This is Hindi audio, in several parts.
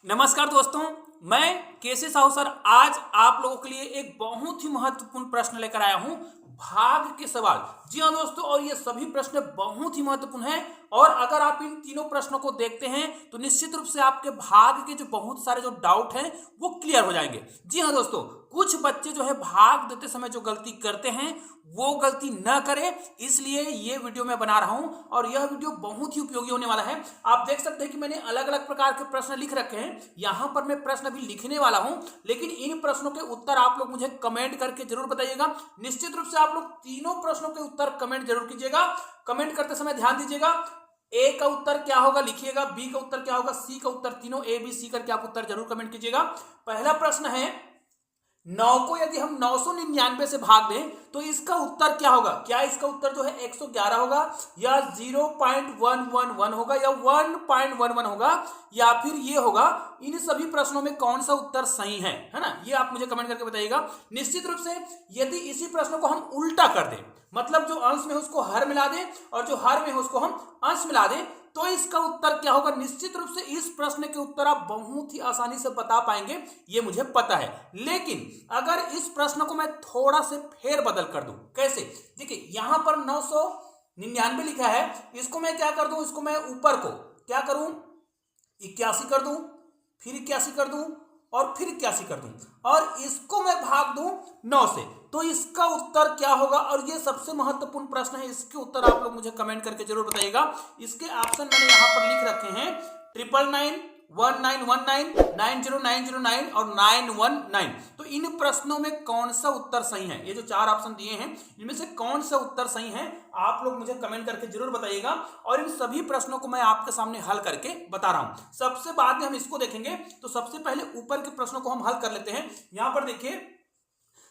नमस्कार दोस्तों, मैं केसी साहू सर आज आप लोगों के लिए एक बहुत ही महत्वपूर्ण प्रश्न लेकर आया हूं, भाग के सवाल। जी हाँ दोस्तों, और ये सभी प्रश्न बहुत ही महत्वपूर्ण हैं और अगर आप इन तीनों प्रश्नों को देखते हैं तो निश्चित रूप से आपके भाग के जो बहुत सारे जो डाउट हैं वो क्लियर हो जाएंगे। जी हाँ दोस्तों, कुछ बच्चे जो है भाग देते समय जो गलती करते हैं वो गलती न करें, इसलिए ये वीडियो मैं बना रहा हूं और यह वीडियो बहुत ही उपयोगी होने वाला है। आप देख सकते हैं कि मैंने अलग अलग प्रकार के प्रश्न लिख रखे हैं। यहां पर मैं प्रश्न अभी लिखने वाला हूं, लेकिन इन प्रश्नों के उत्तर आप लोग मुझे कमेंट करके जरूर बताइएगा। निश्चित रूप से आप लोग तीनों प्रश्नों के उत्तर कमेंट जरूर कीजिएगा। कमेंट करते समय ध्यान दीजिएगा, ए का उत्तर क्या होगा लिखिएगा, बी का उत्तर क्या होगा, सी का उत्तर, तीनों ए बी सी करके आप उत्तर जरूर कमेंट कीजिएगा। पहला प्रश्न है, 9 को यदि हम 999 से भाग दें तो इसका उत्तर क्या होगा। क्या इसका उत्तर जो है 111 होगा या 0.111 होगा या 1.11 होगा या फिर ये होगा। इन सभी प्रश्नों में कौन सा उत्तर सही है ना, ये आप मुझे कमेंट करके बताइएगा। निश्चित रूप से यदि इसी प्रश्न को हम उल्टा कर दें, मतलब जो अंश में है उसको हर मिला दें और जो हर में है उसको हम अंश मिला दें, तो इसका उत्तर क्या होगा। निश्चित रूप से इस प्रश्न के उत्तर आप बहुत ही आसानी से बता पाएंगे, ये मुझे पता है। लेकिन अगर इस प्रश्न को मैं थोड़ा से फेर बदल कर दूं, कैसे, देखिए यहां पर 999 लिखा है, इसको मैं क्या कर दूं, इसको मैं ऊपर को क्या करूं, 81 कर दूं, फिर 81 कर दूं और फिर 81 कर दूं और इसको मैं भाग दूं 9 से, तो इसका उत्तर क्या होगा। और ये सबसे महत्वपूर्ण प्रश्न है, इसके उत्तर आप लोग मुझे कमेंट करके जरूर बताइएगा। इसके ऑप्शन मैंने यहां पर लिख रखे हैं 999, 1919, 90909 और 919। तो इन प्रश्नों में कौन सा उत्तर सही है, ये जो चार ऑप्शन दिए हैं इनमें से कौन सा उत्तर सही है, आप लोग मुझे कमेंट करके जरूर बताइएगा। और इन सभी प्रश्नों को मैं आपके सामने हल करके बता रहा हूं। सबसे बाद में हम इसको देखेंगे, तो सबसे पहले ऊपर के प्रश्नों को हम हल कर लेते हैं। यहां पर देखिए,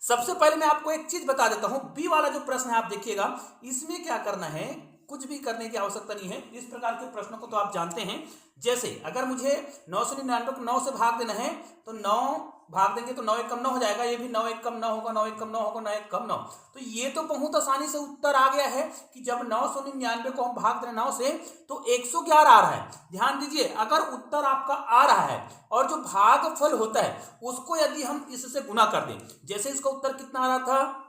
सबसे पहले मैं आपको एक चीज बता देता हूं, बी वाला जो प्रश्न है आप देखिएगा, इसमें क्या करना है, कुछ भी करने की आवश्यकता नहीं है। इस प्रकार के प्रश्नों को तो आप जानते हैं। जैसे अगर मुझे 999 को 9 से भाग देना है तो 9 भाग देंगे तो 9 एक कम 9 हो जाएगा, ये भी 9 एक कम 9 होगा, 9 एक कम 9 होगा, 9 एक कम 9। तो ये तो बहुत आसानी से उत्तर आ गया है कि जब 999 को हम भाग दें 9 से तो 111 आ रहा है। ध्यान दीजिए, अगर उत्तर आपका आ रहा है और जो भागफल होता है उसको यदि हम इससे गुना कर दें, जैसे इसका उत्तर कितना आ रहा था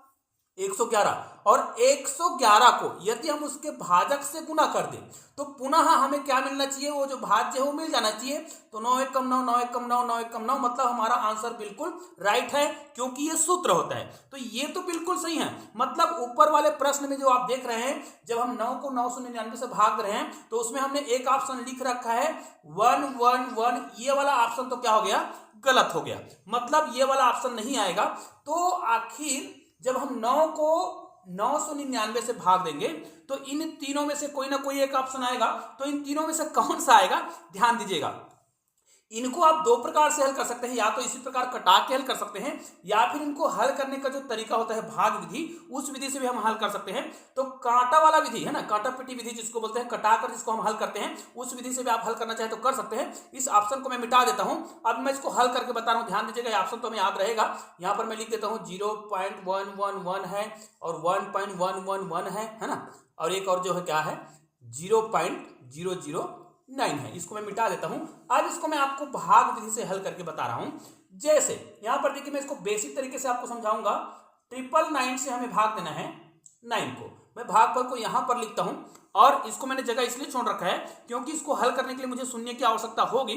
111, और 111 को यदि हम उसके भाजक से गुना कर दें तो पुनः हमें क्या मिलना चाहिए, वो जो भाज्य है वो मिल जाना चाहिए। तो 9 एक कम 9, 9 एक कम 9, 9 एक कम 9, मतलब हमारा आंसर बिल्कुल राइट है, क्योंकि ये सूत्र होता है। तो ये तो बिल्कुल सही है। मतलब ऊपर वाले प्रश्न में जो आप देख रहे हैं, जब हम 9 को 999 से भाग रहे हैं तो उसमें हमने एक ऑप्शन लिख रखा है 111, ये वाला ऑप्शन तो क्या हो गया, गलत हो गया, मतलब ये वाला ऑप्शन नहीं आएगा। तो आखिर जब हम 9 को 999 से भाग देंगे तो इन तीनों में से कोई ना कोई एक ऑप्शन आएगा। तो इन तीनों में से कौन सा आएगा, ध्यान दीजिएगा। इनको आप दो प्रकार से हल कर सकते हैं, या तो इसी प्रकार कटा के हल कर सकते हैं या फिर इनको हल करने का जो तरीका होता है भाग विधि, उस विधि से भी हम हल कर सकते हैं। तो कांटा वाला विधि है ना, कांटा पिटी विधि जिसको बोलते हैं, कटाकर जिसको हम हल करते हैं, उस विधि से भी आप हल करना चाहे तो कर सकते हैं। इस ऑप्शन को मैं मिटा देता हूं, अब मैं इसको हल करके बता रहा हूं, ध्यान दीजिएगा। ऑप्शन तो हमें याद रहेगा, यहां पर मैं लिख देता हूं 0.111 है और 1.111 है ना, और एक और जो है क्या है 0.009 है, इसको मैं मिटा देता हूं। अब इसको मैं आपको भाग विधि से हल करके बता रहा हूं। जैसे यहां पर देखिए, मैं इसको बेसिक तरीके से आपको समझाऊंगा। 999 से हमें भाग देना है 9 को, मैं भागफल को यहां पर लिखता हूं और इसको मैंने जगह इसलिए छोड़ रखा है क्योंकि इसको हल करने के लिए मुझे शून्य की आवश्यकता होगी।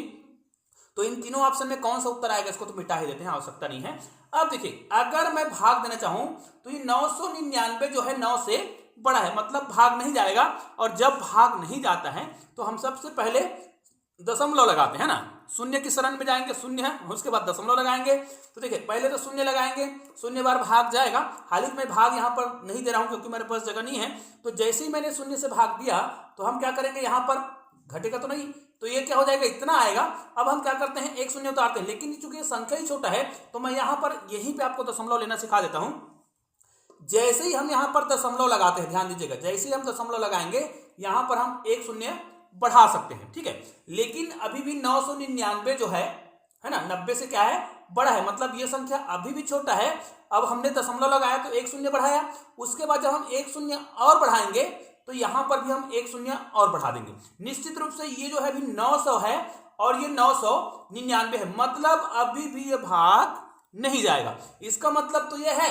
तो इन तीनों ऑप्शन में कौन सा उत्तर आएगा, इसको तो मिटा ही देते हैं, आवश्यकता नहीं है। अब देखिए, अगर मैं भाग देना चाहूं तो ये 999 जो है 9 से बड़ा है, मतलब भाग नहीं जाएगा। और जब भाग नहीं जाता है तो हम सबसे पहले दशमलव लगाते हैं ना, शून्य की शरण में जाएंगे, शून्य है, उसके बाद दशमलव लगाएंगे। तो देखिए, पहले तो शून्य लगाएंगे, शून्य बार भाग जाएगा। हालांकि मैं भाग यहाँ पर नहीं दे रहा हूं क्योंकि मेरे पास जगह नहीं है। तो जैसे ही मैंने शून्य से भाग दिया तो हम क्या करेंगे, यहाँ पर घटेगा तो नहीं, तो ये क्या हो जाएगा, इतना आएगा। अब हम क्या करते हैं, एक शून्य उतारते हैं, लेकिन चूंकि ये संख्या ही छोटा है तो मैं यहाँ पर यहीं पे आपको दशमलव लेना सिखा देता हूं। जैसे ही हम यहाँ पर दशमलव लगाते हैं, ध्यान दीजिएगा, जैसे ही हम दशमलव लगाएंगे यहाँ पर हम एक शून्य बढ़ा सकते हैं, ठीक है। लेकिन अभी भी 999 जो है ना, 90 से क्या है, बड़ा है, मतलब ये संख्या अभी भी छोटा है। अब हमने दशमलव लगाया तो एक शून्य बढ़ाया, उसके बाद जब हम एक शून्य और बढ़ाएंगे तो यहां पर भी हम एक शून्य और बढ़ा देंगे। निश्चित रूप से ये जो है अभी 900 है और ये 999 है, मतलब अभी भी ये भाग नहीं जाएगा। इसका मतलब तो ये है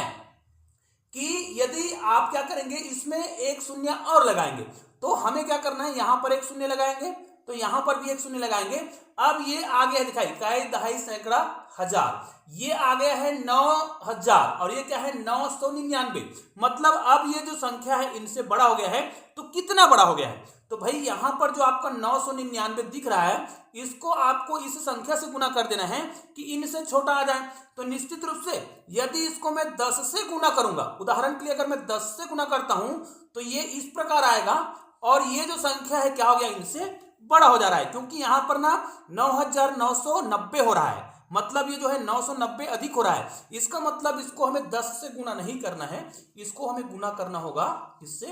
कि यदि आप क्या करेंगे, इसमें एक शून्य और लगाएंगे, तो हमें क्या करना है, यहां पर एक शून्य लगाएंगे, तो यहां पर भी एक शून्य लगाएंगे। अब ये आ गया दिखाई, इकाई, दहाई, सैकड़ा, हजार, ये आ गया है 9000 और ये क्या है 999, मतलब अब ये जो संख्या है इनसे बड़ा हो गया है। तो कितना बड़ा हो गया है, तो भाई यहां पर जो आपका 999 दिख रहा है, इसको आपको इस संख्या से गुना कर देना है कि इनसे छोटा आ जाए। तो निश्चित रूप से यदि इसको मैं 10 से गुना करूंगा, उदाहरण के लिए अगर मैं 10 से गुना करता हूं तो ये इस प्रकार आएगा, और ये जो संख्या है क्या हो गया, इनसे बड़ा हो जा रहा है, क्योंकि यहां पर ना 9990 हो रहा है, मतलब ये जो है 990 अधिक हो रहा है। इसका मतलब इसको हमें 10 से गुना नहीं करना है, इसको हमें गुना करना होगा इससे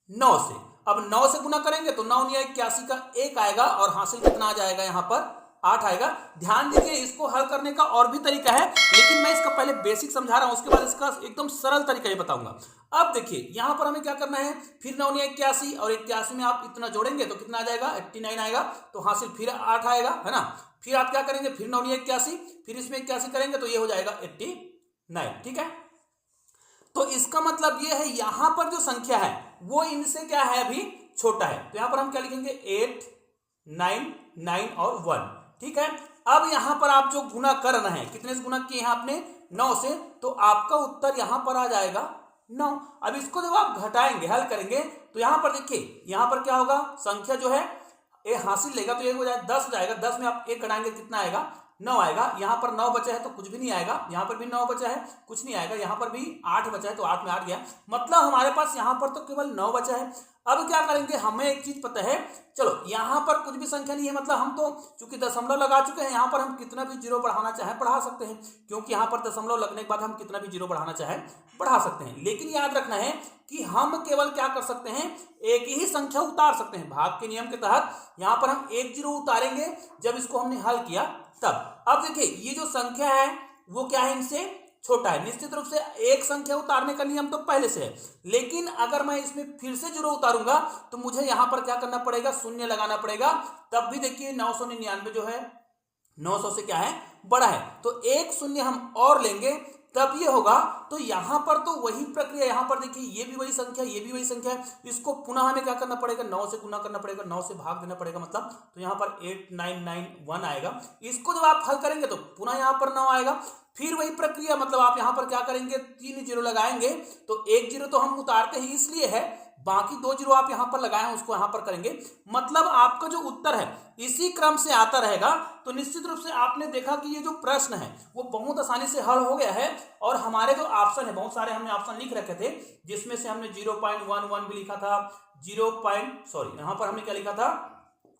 9 से। अब 9 से गुना करेंगे तो 9 9 81 का 1 आएगा, और हासिल कितना आ जाएगा, यहां पर 8 आएगा। ध्यान दीजिए, इसको हल करने का और भी तरीका है, लेकिन मैं इसका पहले बेसिक समझा रहा हूं, उसके बाद इसका एकदम सरल तरीका ये बताऊंगा। अब देखिए यहां पर हमें क्या करना है, फिर 9 9 81 और 81 में आप इतना जोड़ेंगे तो कितना आ जाएगा, 89 आएगा, तो हासिल फिर 8 आएगा, है ना। फिर आप क्या करेंगे, फिर 9 9 81, फिर इसमें 81 करेंगे तो ये हो जाएगा 89, ठीक है। तो इसका मतलब ये है यहां पर जो संख्या है वो इनसे क्या है, अभी छोटा है, तो यहां पर हम क्या लिखेंगे, 8 9 9 और 1, ठीक है। अब यहां पर आप जो गुना कर रहे हैं, कितने से गुना किए हैं आपने, 9 से, तो आपका उत्तर यहां पर आ जाएगा 9। अब इसको जब आप घटाएंगे, हल करेंगे, तो यहां पर देखिए, यहां पर क्या होगा, संख्या जो है ये हासिल लेगा तो ये हो जाएगा 10 हो जाएगा, 10 में आप 1 घटाएंगे कितना आएगा, 9 आएगा। यहां पर 9 बचा है तो कुछ भी नहीं आएगा, यहां पर भी 9 बचा है, कुछ नहीं आएगा, यहां पर भी 8 बचा है तो 8 में 8 गया, मतलब हमारे पास यहां पर तो केवल 9 बचा है। अब क्या करेंगे, हमें एक चीज पता है, चलो यहां पर कुछ भी संख्या नहीं है, मतलब हम तो चूंकि दशमलव लगा चुके हैं, यहां पर हम कितना भी जीरो बढ़ाना चाहें बढ़ा सकते हैं, क्योंकि यहां पर दशमलव लगने के बाद हम कितना भी जीरो बढ़ाना चाहें बढ़ा सकते हैं। लेकिन याद रखना है कि हम केवल क्या कर सकते हैं, एक ही संख्या उतार सकते हैं, भाग के नियम के तहत। यहां पर हम एक जीरो उतारेंगे जब इसको हमने हल किया तब। अब देखिए ये जो संख्या है वो क्या है, इनसे छोटा है, निश्चित रूप से एक संख्या उतारने का नियम तो पहले से है, लेकिन अगर मैं इसमें फिर से जीरो उतारूंगा तो मुझे यहां पर क्या करना पड़ेगा, शून्य लगाना पड़ेगा, तब भी देखिए 999 जो है 900 से क्या है, बड़ा है, तो एक शून्य हम और लेंगे तब ये होगा। तो यहां पर तो वही प्रक्रिया, यहां पर देखिए ये भी वही संख्या, ये भी वही संख्या है, इसको पुनः हमें क्या करना पड़ेगा, 9 से गुना करना पड़ेगा, 9 से भाग देना पड़ेगा, मतलब तो यहां पर 8991 आएगा। इसको जब आप हल करेंगे तो पुनः यहां पर 9 आएगा, फिर वही प्रक्रिया, मतलब आप यहां पर क्या करेंगे, 3 जीरो लगाएंगे, तो एक जीरो तो हम उतारते ही इसलिए है, बाकी 2 जीरो आप यहां पर लगाएं, उसको यहां पर करेंगे, मतलब आपका जो उत्तर है इसी क्रम से आता रहेगा। तो निश्चित रूप से आपने देखा कि ये जो प्रश्न है वो बहुत आसानी से हल हो गया है, और हमारे जो ऑप्शन है, बहुत सारे हमने ऑप्शन लिख रखे थे, जिसमें से हमने 0.11 भी लिखा था, यहां पर हमने क्या लिखा था,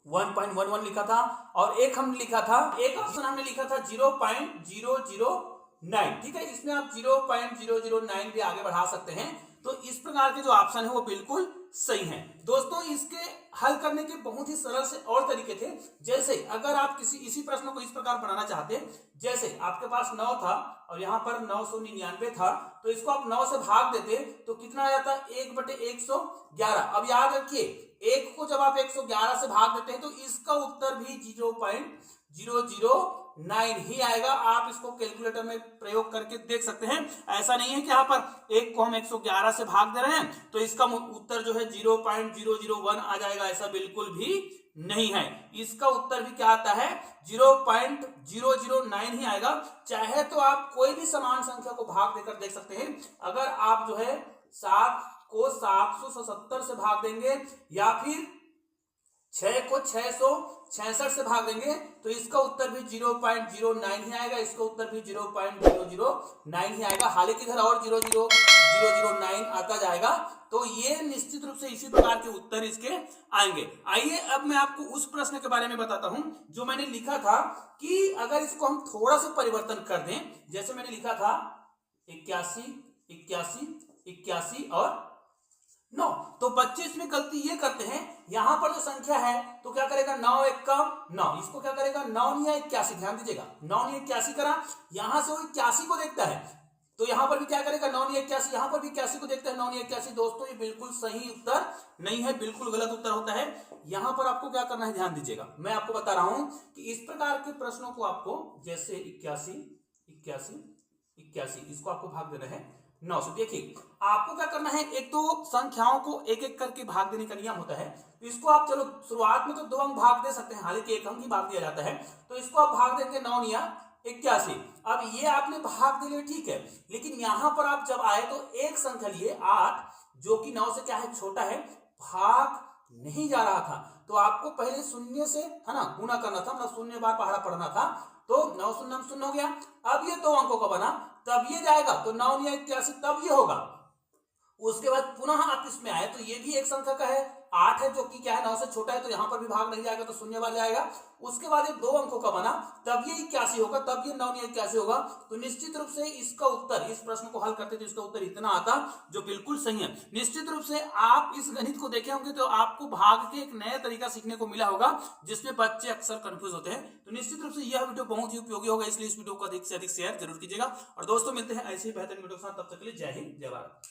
1.11 लिखा था, और एक हमने लिखा था, एक ऑप्शन हमने लिखा था 0.009, ठीक है, इसमें आप 0.009 भी आगे बढ़ा सकते हैं। तो इस प्रकार के जो ऑप्शन है वो बिल्कुल सही हैं। दोस्तों इसके हल करने के बहुत ही सरल से और तरीके थे, जैसे अगर आप इसी प्रश्न को इस प्रकार बनाना चाहते, जैसे आपके पास 9 था और यहाँ पर 999 था, तो इसको आप 9 से भाग देते तो कितना आ जाता, 1/111। अब याद रखिए, एक को जब आप 111 से भाग देते हैं तो इसका उत्तर भी 0.009 ही आएगा। आप इसको कैलकुलेटर में प्रयोग करके देख सकते हैं। ऐसा नहीं है कि यहाँ पर एक को हम 111 से भाग दे रहे हैं तो इसका उत्तर जो है 0.001 आ जाएगा, ऐसा बिल्कुल भी नहीं है। इसका उत्तर भी क्या आता है, 0.009 ही आएगा। चाहे तो आप कोई भी समान संख्या को भाग देकर देख सकते हैं। अगर आप जो है 7 को 777 से भाग देंगे या फिर 6 को 666 से भाग देंगे तो इसका उत्तर भी 0.09 ही आएगा, इसका उत्तर भी 0.009 ही आएगा। हालांकि इधर और 0.009 आता जाएगा, तो ये निश्चित रूप से इसी प्रकार के उत्तर इसके आएंगे। आइए अब मैं आपको उस प्रश्न के बारे में बताता हूं जो मैंने लिखा था कि अगर इसको हम थोड़ा सा परिवर्तन कर दें, जैसे मैंने लिखा था 81, 81, 81 और 9, तो बच्चे इसमें गलती ये करते हैं, यहां पर जो संख्या है तो क्या करेगा, 9 1 का 9, इसको क्या करेगा 9 नहीं 81, ध्यान दीजिएगा 9 नहीं 81 करा, यहां से वो 81 को देखता है, तो यहां पर भी क्या करेगा 981, यहां पर भी 81 को देखते हैं 981। दोस्तों ये बिल्कुल सही उत्तर नहीं है, बिल्कुल गलत उत्तर होता है। यहां पर आपको क्या करना है, ध्यान दीजिएगा, मैं आपको बता रहा हूं कि इस प्रकार के प्रश्नों को आपको, जैसे 81 81 81, इसको आपको भाग देना है 9 से। देखिए आपको क्या करना है, एक तो संख्याओं को एक एक करके भाग देने का नियम होता है। तो इसको आप चलो शुरुआत में तो 2 अंक भाग दे सकते हैं, हालांकि 1 अंक ही भाग दिया जाता है। तो इसको आप भाग देंगे 9 या 81। अब ये आपने भाग दिए, ठीक है, लेकिन यहां पर आप जब आए तो एक संख्या लिए 8, जो कि 9 से क्या है, छोटा है, भाग नहीं जा रहा था। तो आपको पहले शून्य से है ना गुना करना था, मतलब शून्य बार पहाड़ा पढ़ना था। तो 9 शून्य शून्य हो गया। अब ये 2 अंकों का बना, तब ये जाएगा तो 9 या 81, तब ये होगा। उसके बाद पुनः आप इसमें आए तो ये भी एक संख्या का है, 8 है, जो कि क्या है 9 से छोटा है, तो यहां पर भी भाग नहीं जाएगा, तो शून्य बार जाएगा। उसके बाद ये 2 अंकों का बना, तब ये 81 होगा, तब ये 9 या 81 होगा। तो निश्चित रूप से इसका उत्तर, इस प्रश्न को हल करते तो इसका उत्तर इतना आता, जो बिल्कुल सही है। निश्चित रूप से आप इस गणित को देखे होंगे तो आपको भाग के एक नया तरीका सीखने को मिला होगा, जिसमें बच्चे अक्सर कंफ्यूज होते हैं। तो निश्चित रूप से यह वीडियो बहुत ही उपयोगी होगा, इसलिए इस वीडियो को अधिक से अधिक शेयर जरूर कीजिएगा। और दोस्तों मिलते हैं ऐसे ही बेहतरीन वीडियो के साथ, तब तक के लिए जय हिंद, जय भारत।